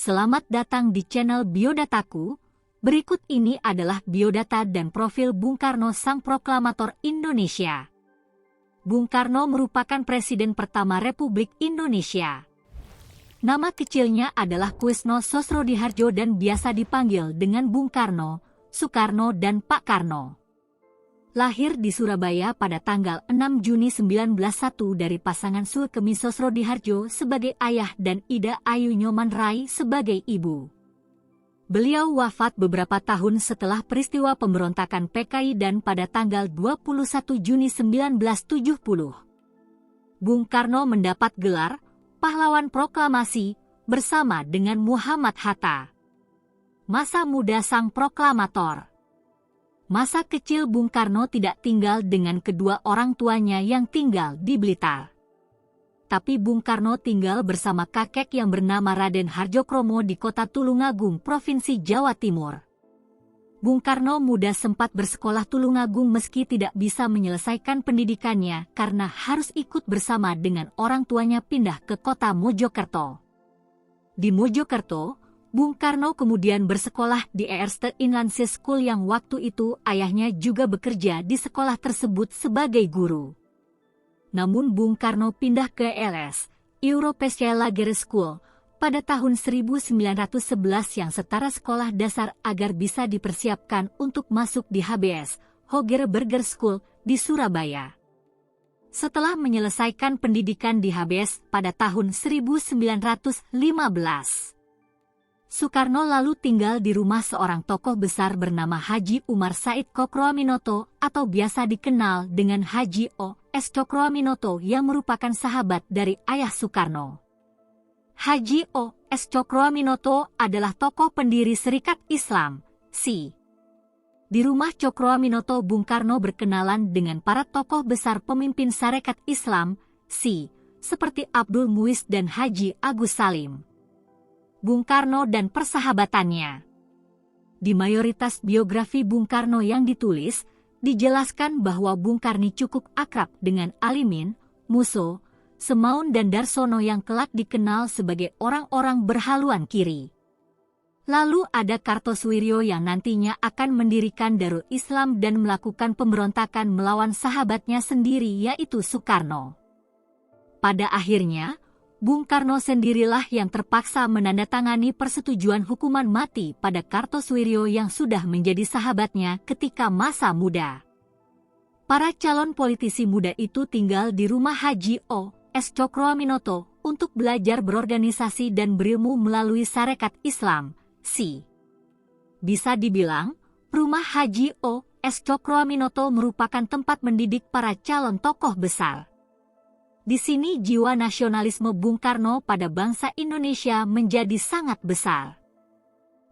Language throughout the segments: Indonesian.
Selamat datang di channel Biodataku. Berikut ini adalah biodata dan profil Bung Karno, sang proklamator Indonesia. Bung Karno merupakan Presiden pertama Republik Indonesia. Nama kecilnya adalah Koesno Sosrodihardjo dan biasa dipanggil dengan Bung Karno, Soekarno dan Pak Karno. Lahir di Surabaya pada tanggal 6 Juni 1901 dari pasangan Sulkemi Sosrodihardjo sebagai ayah dan Ida Ayu Nyoman-Rai sebagai ibu. Beliau wafat beberapa tahun setelah peristiwa pemberontakan PKI dan pada tanggal 21 Juni 1970. Bung Karno mendapat gelar Pahlawan Proklamasi bersama dengan Muhammad Hatta. Masa muda sang proklamator. Masa kecil Bung Karno tidak tinggal dengan kedua orang tuanya yang tinggal di Blitar. Tapi Bung Karno tinggal bersama kakek yang bernama Raden Harjokromo di kota Tulungagung, Provinsi Jawa Timur. Bung Karno muda sempat bersekolah Tulungagung meski tidak bisa menyelesaikan pendidikannya karena harus ikut bersama dengan orang tuanya pindah ke kota Mojokerto. Di Mojokerto, Bung Karno kemudian bersekolah di Eerste Inlandse School yang waktu itu ayahnya juga bekerja di sekolah tersebut sebagai guru. Namun Bung Karno pindah ke LS, Europese Lagere School, pada tahun 1911 yang setara sekolah dasar agar bisa dipersiapkan untuk masuk di HBS, Hoger Burger School, di Surabaya. Setelah menyelesaikan pendidikan di HBS pada tahun 1915, Soekarno lalu tinggal di rumah seorang tokoh besar bernama Haji Umar Said Cokroaminoto atau biasa dikenal dengan Haji O.S. Cokroaminoto yang merupakan sahabat dari ayah Soekarno. Haji O.S. Cokroaminoto adalah tokoh pendiri Serikat Islam, SI. Di rumah Cokroaminoto, Bung Karno berkenalan dengan para tokoh besar pemimpin Sarekat Islam, SI, seperti Abdul Muiz dan Haji Agus Salim. Bung Karno dan persahabatannya. Di mayoritas biografi Bung Karno yang ditulis, dijelaskan bahwa Bung Karni cukup akrab dengan Alimin, Muso, Semaun dan Darsono yang kelak dikenal sebagai orang-orang berhaluan kiri. Lalu ada Kartosuwiryo yang nantinya akan mendirikan Darul Islam dan melakukan pemberontakan melawan sahabatnya sendiri yaitu Soekarno. Pada akhirnya, Bung Karno sendirilah yang terpaksa menandatangani persetujuan hukuman mati pada Kartosuwiryo yang sudah menjadi sahabatnya ketika masa muda. Para calon politisi muda itu tinggal di rumah Haji O.S. Cokroaminoto untuk belajar berorganisasi dan berilmu melalui Sarekat Islam, SI. Bisa dibilang, rumah Haji O.S. Cokroaminoto merupakan tempat mendidik para calon tokoh besar. Di sini jiwa nasionalisme Bung Karno pada bangsa Indonesia menjadi sangat besar.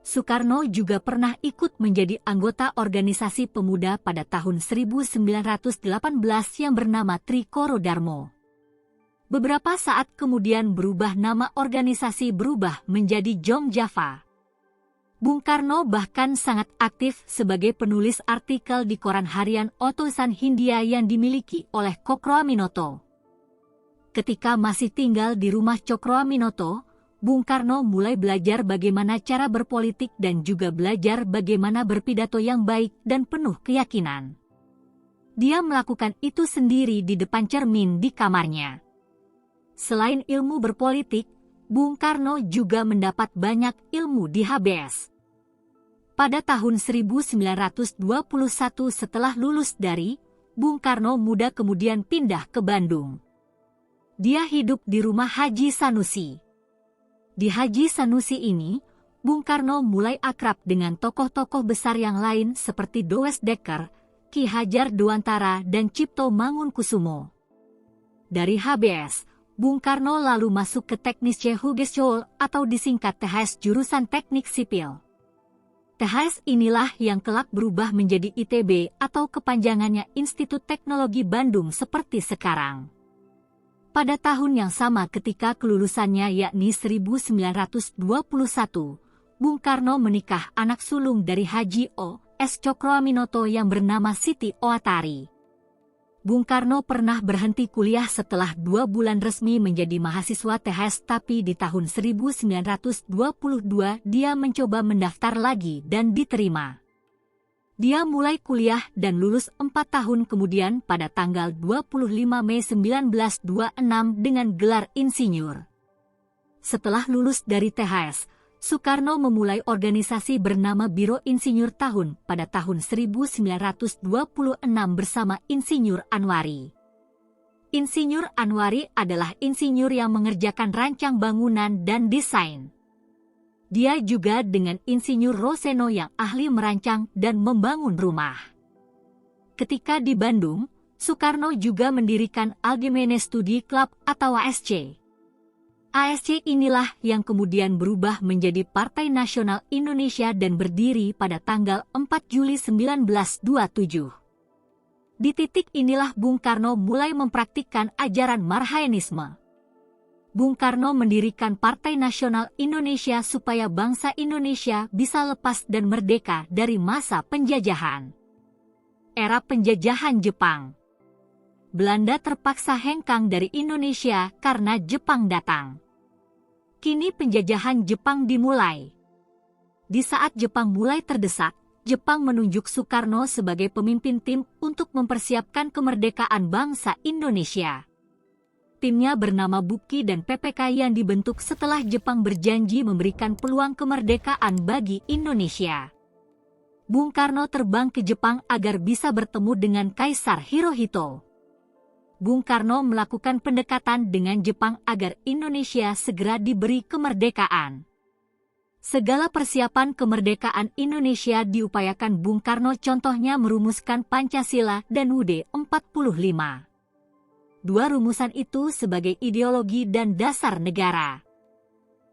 Soekarno juga pernah ikut menjadi anggota organisasi pemuda pada tahun 1918 yang bernama Trikoro Darmo. Beberapa saat kemudian berubah nama organisasi berubah menjadi Jong Java. Bung Karno bahkan sangat aktif sebagai penulis artikel di koran harian Utusan Hindia yang dimiliki oleh Cokroaminoto. Ketika masih tinggal di rumah Cokroaminoto, Bung Karno mulai belajar bagaimana cara berpolitik dan juga belajar bagaimana berpidato yang baik dan penuh keyakinan. Dia melakukan itu sendiri di depan cermin di kamarnya. Selain ilmu berpolitik, Bung Karno juga mendapat banyak ilmu di HBS. Pada tahun 1921 setelah lulus dari, Bung Karno muda kemudian pindah ke Bandung. Dia hidup di rumah Haji Sanusi. Di Haji Sanusi ini, Bung Karno mulai akrab dengan tokoh-tokoh besar yang lain seperti Does Dekker, Ki Hajar Dewantara dan Cipto Mangunkusumo. Dari HBS, Bung Karno lalu masuk ke Teknische Hogeschool atau disingkat THS jurusan Teknik Sipil. THS inilah yang kelak berubah menjadi ITB atau kepanjangannya Institut Teknologi Bandung seperti sekarang. Pada tahun yang sama ketika kelulusannya yakni 1921, Bung Karno menikah anak sulung dari Haji O.S. Cokroaminoto yang bernama Siti Oatari. Bung Karno pernah berhenti kuliah setelah 2 bulan resmi menjadi mahasiswa THS, tapi di tahun 1922 dia mencoba mendaftar lagi dan diterima. Dia mulai kuliah dan lulus 4 tahun kemudian pada tanggal 25 Mei 1926 dengan gelar insinyur. Setelah lulus dari THS, Soekarno memulai organisasi bernama Biro Insinyur Tahun pada tahun 1926 bersama Insinyur Anwari. Insinyur Anwari adalah insinyur yang mengerjakan rancang bangunan dan desain. Dia juga dengan Insinyur Roseno yang ahli merancang dan membangun rumah. Ketika di Bandung, Soekarno juga mendirikan Algemene Studi Club atau ASC. ASC inilah yang kemudian berubah menjadi Partai Nasional Indonesia dan berdiri pada tanggal 4 Juli 1927. Di titik inilah Bung Karno mulai mempraktikkan ajaran Marhaenisme. Bung Karno mendirikan Partai Nasional Indonesia supaya bangsa Indonesia bisa lepas dan merdeka dari masa penjajahan. Era penjajahan Jepang. Belanda terpaksa hengkang dari Indonesia karena Jepang datang. Kini penjajahan Jepang dimulai. Di saat Jepang mulai terdesak, Jepang menunjuk Soekarno sebagai pemimpin tim untuk mempersiapkan kemerdekaan bangsa Indonesia. Timnya bernama BUPKI dan PPK yang dibentuk setelah Jepang berjanji memberikan peluang kemerdekaan bagi Indonesia. Bung Karno terbang ke Jepang agar bisa bertemu dengan Kaisar Hirohito. Bung Karno melakukan pendekatan dengan Jepang agar Indonesia segera diberi kemerdekaan. Segala persiapan kemerdekaan Indonesia diupayakan Bung Karno, contohnya merumuskan Pancasila dan UUD 45. Dua rumusan itu sebagai ideologi dan dasar negara.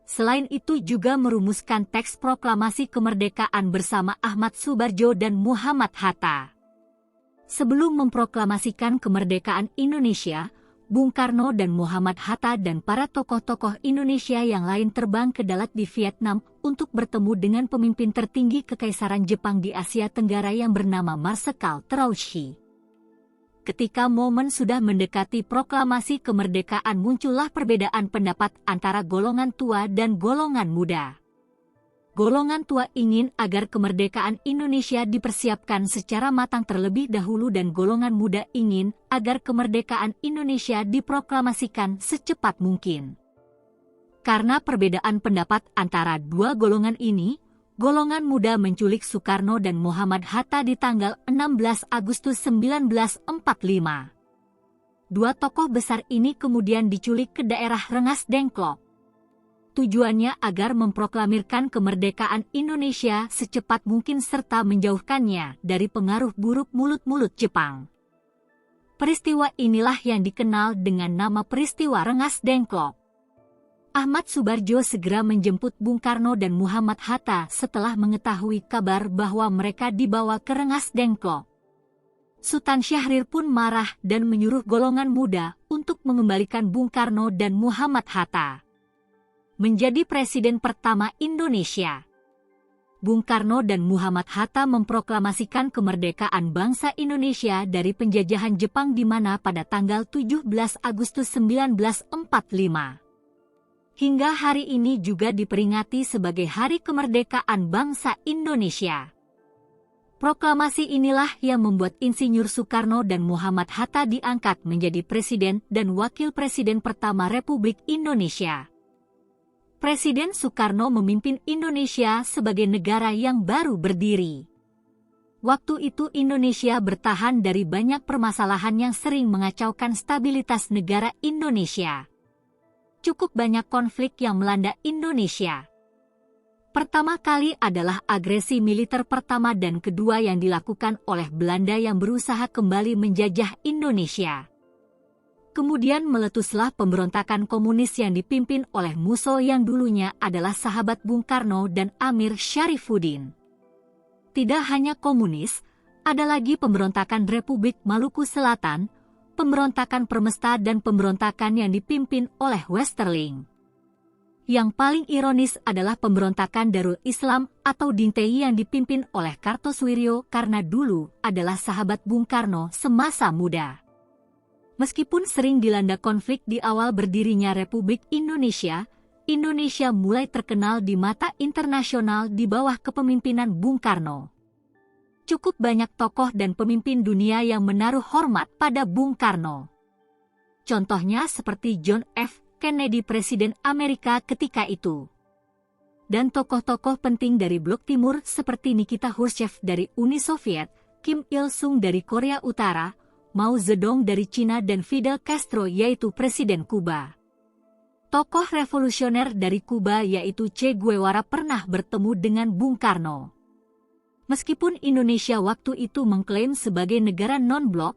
Selain itu juga merumuskan teks proklamasi kemerdekaan bersama Ahmad Subarjo dan Muhammad Hatta. Sebelum memproklamasikan kemerdekaan Indonesia, Bung Karno dan Muhammad Hatta dan para tokoh-tokoh Indonesia yang lain terbang ke Dalat di Vietnam untuk bertemu dengan pemimpin tertinggi Kekaisaran Jepang di Asia Tenggara yang bernama Marsekal Terauchi. Ketika momen sudah mendekati proklamasi kemerdekaan, muncullah perbedaan pendapat antara golongan tua dan golongan muda. Golongan tua ingin agar kemerdekaan Indonesia dipersiapkan secara matang terlebih dahulu dan golongan muda ingin agar kemerdekaan Indonesia diproklamasikan secepat mungkin. Karena perbedaan pendapat antara dua golongan ini, golongan muda menculik Soekarno dan Muhammad Hatta di tanggal 16 Agustus 1945. Dua tokoh besar ini kemudian diculik ke daerah Rengas Dengklok. Tujuannya agar memproklamirkan kemerdekaan Indonesia secepat mungkin serta menjauhkannya dari pengaruh buruk mulut-mulut Jepang. Peristiwa inilah yang dikenal dengan nama peristiwa Rengas Dengklok. Ahmad Subarjo segera menjemput Bung Karno dan Muhammad Hatta setelah mengetahui kabar bahwa mereka dibawa ke Rengas Dengklok. Sultan Syahrir pun marah dan menyuruh golongan muda untuk mengembalikan Bung Karno dan Muhammad Hatta menjadi presiden pertama Indonesia. Bung Karno dan Muhammad Hatta memproklamasikan kemerdekaan bangsa Indonesia dari penjajahan Jepang di mana pada tanggal 17 Agustus 1945. Hingga hari ini juga diperingati sebagai Hari Kemerdekaan Bangsa Indonesia. Proklamasi inilah yang membuat Insinyur Soekarno dan Muhammad Hatta diangkat menjadi presiden dan wakil presiden pertama Republik Indonesia. Presiden Soekarno memimpin Indonesia sebagai negara yang baru berdiri. Waktu itu Indonesia bertahan dari banyak permasalahan yang sering mengacaukan stabilitas negara Indonesia. Cukup banyak konflik yang melanda Indonesia. Pertama kali adalah agresi militer pertama dan kedua yang dilakukan oleh Belanda yang berusaha kembali menjajah Indonesia. Kemudian meletuslah pemberontakan komunis yang dipimpin oleh musuh yang dulunya adalah sahabat Bung Karno dan Amir Syarifuddin. Tidak hanya komunis, ada lagi pemberontakan Republik Maluku Selatan, pemberontakan Permesta dan pemberontakan yang dipimpin oleh Westerling. Yang paling ironis adalah pemberontakan Darul Islam atau Dintei yang dipimpin oleh Kartosuwiryo karena dulu adalah sahabat Bung Karno semasa muda. Meskipun sering dilanda konflik di awal berdirinya Republik Indonesia, Indonesia mulai terkenal di mata internasional di bawah kepemimpinan Bung Karno. Cukup banyak tokoh dan pemimpin dunia yang menaruh hormat pada Bung Karno. Contohnya seperti John F. Kennedy, Presiden Amerika ketika itu. Dan tokoh-tokoh penting dari Blok Timur seperti Nikita Khrushchev dari Uni Soviet, Kim Il-sung dari Korea Utara, Mao Zedong dari Cina dan Fidel Castro yaitu Presiden Kuba. Tokoh revolusioner dari Kuba yaitu Che Guevara pernah bertemu dengan Bung Karno. Meskipun Indonesia waktu itu mengklaim sebagai negara non-blok,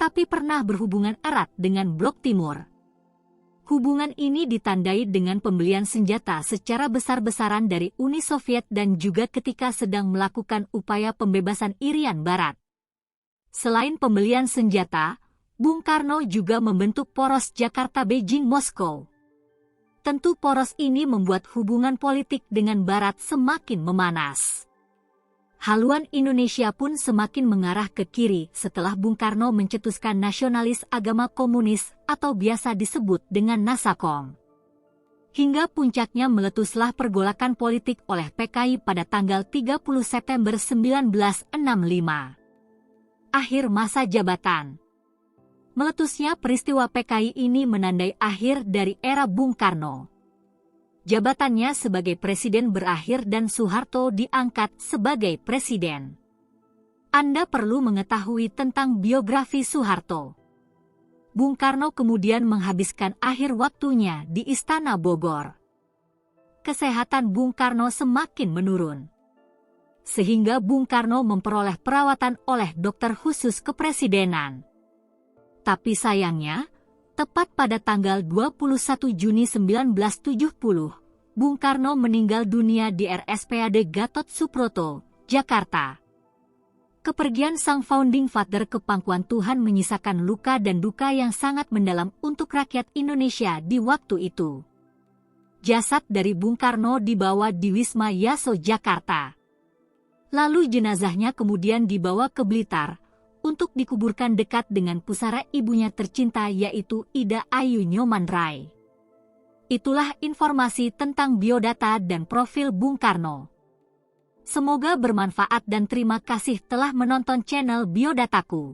tapi pernah berhubungan erat dengan Blok Timur. Hubungan ini ditandai dengan pembelian senjata secara besar-besaran dari Uni Soviet dan juga ketika sedang melakukan upaya pembebasan Irian Barat. Selain pembelian senjata, Bung Karno juga membentuk poros Jakarta-Beijing-Moskow. Tentu poros ini membuat hubungan politik dengan Barat semakin memanas. Haluan Indonesia pun semakin mengarah ke kiri setelah Bung Karno mencetuskan nasionalis agama komunis atau biasa disebut dengan Nasakong. Hingga puncaknya meletuslah pergolakan politik oleh PKI pada tanggal 30 September 1965. Akhir masa jabatan. Meletusnya peristiwa PKI ini menandai akhir dari era Bung Karno. Jabatannya sebagai presiden berakhir dan Soeharto diangkat sebagai presiden. Anda perlu mengetahui tentang biografi Soeharto. Bung Karno kemudian menghabiskan akhir waktunya di Istana Bogor. Kesehatan Bung Karno semakin menurun, sehingga Bung Karno memperoleh perawatan oleh dokter khusus kepresidenan. Tapi sayangnya, tepat pada tanggal 21 Juni 1970, Bung Karno meninggal dunia di RSPAD Gatot Subroto, Jakarta. Kepergian sang founding father ke pangkuan Tuhan menyisakan luka dan duka yang sangat mendalam untuk rakyat Indonesia di waktu itu. Jasad dari Bung Karno dibawa di Wisma Yaso, Jakarta. Lalu jenazahnya kemudian dibawa ke Blitar untuk dikuburkan dekat dengan pusara ibunya tercinta yaitu Ida Ayu Nyoman-Rai. Itulah informasi tentang biodata dan profil Bung Karno. Semoga bermanfaat dan terima kasih telah menonton channel Biodataku.